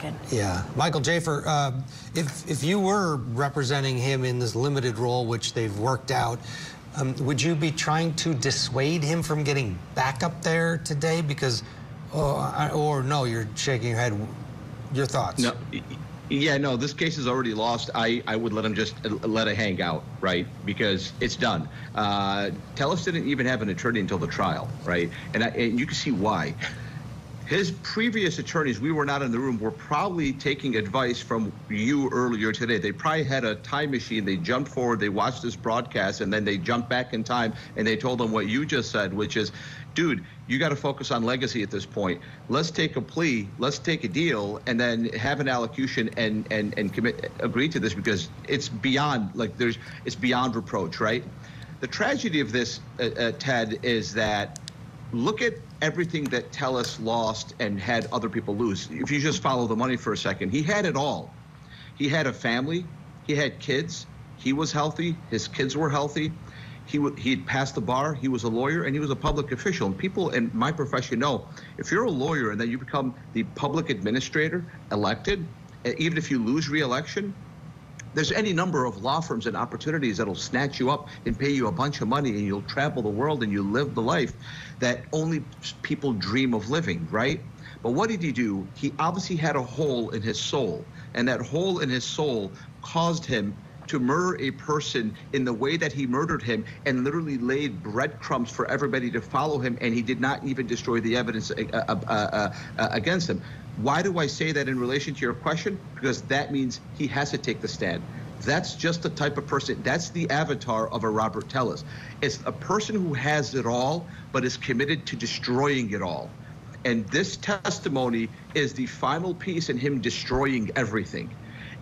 broken. Yeah. Michael Jaafar, if you were representing him in this limited role, which they've worked out, would you be trying to dissuade him from getting back up there today? Because, or no, you're shaking your head. Your thoughts? No. Yeah, no, this case is already lost. I would let him just let it hang out, right? Because it's done. Tellus didn't even have an attorney until the trial, right? And you can see why. His previous attorneys, we were not in the room, were probably taking advice from you earlier today. They probably had a time machine. They jumped forward, they watched this broadcast, and then they jumped back in time, and they told them what you just said, which is, dude, you got to focus on legacy at this point. Let's take a plea, let's take a deal, and then have an allocution and agree to this, because it's beyond, it's beyond reproach, right? The tragedy of this, Ted, is that look at everything that Tellus lost and had other people lose. If you just follow the money for a second, he had it all. He had a family, he had kids, he was healthy, his kids were healthy, he'd passed the bar, he was a lawyer, and he was a public official. And people in my profession know, if you're a lawyer and then you become the public administrator elected, even if you lose re-election, there's any number of law firms and opportunities that'll snatch you up and pay you a bunch of money, and you'll travel the world and you live the life that only people dream of living, right? But what did he do? He obviously had a hole in his soul, and that hole in his soul caused him to murder a person in the way that he murdered him, and literally laid breadcrumbs for everybody to follow him, and he did not even destroy the evidence against him. Why do I say that in relation to your question? Because that means he has to take the stand. That's just the type of person, that's the avatar of a Robert Tellus. It's a person who has it all, but is committed to destroying it all. And this testimony is the final piece in him destroying everything.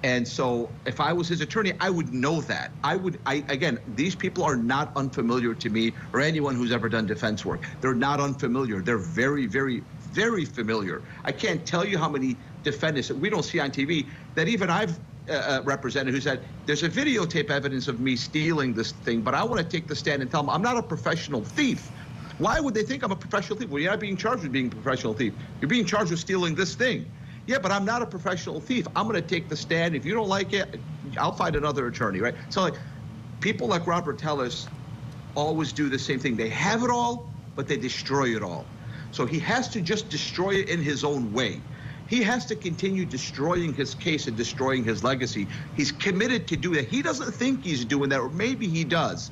And so if I was his attorney, I would know that. Again, these people are not unfamiliar to me or anyone who's ever done defense work. They're not unfamiliar. They're very, very, very familiar. I can't tell you how many defendants that we don't see on TV that even I've represented who said, there's a videotape evidence of me stealing this thing, but I want to take the stand and tell them I'm not a professional thief. Why would they think I'm a professional thief? Well, you're not being charged with being a professional thief. You're being charged with stealing this thing. Yeah, but I'm not a professional thief. I'm going to take the stand. If you don't like it, I'll find another attorney, right? So like people like Robert Tellus always do the same thing. They have it all, but they destroy it all. So he has to just destroy it in his own way. He has to continue destroying his case and destroying his legacy. He's committed to do that. He doesn't think he's doing that, or maybe he does.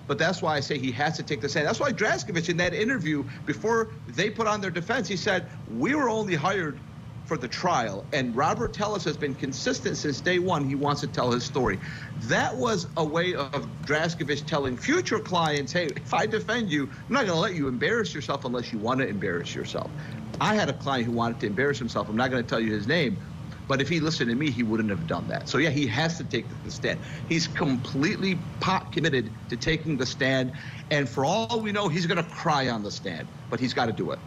But that's why I say he has to take the stand. That's why Draskevich, in that interview, before they put on their defense, he said, we were only hired for the trial, and Robert Tellus has been consistent since day one. He wants to tell his story. That was a way of Draskevich telling future clients, hey, if I defend you, I'm not going to let you embarrass yourself unless you want to embarrass yourself. I had a client who wanted to embarrass himself. I'm not going to tell you his name, but if he listened to me, he wouldn't have done that. So yeah, he has to take the stand. He's completely committed to taking the stand, and for all we know, he's going to cry on the stand, but he's got to do it.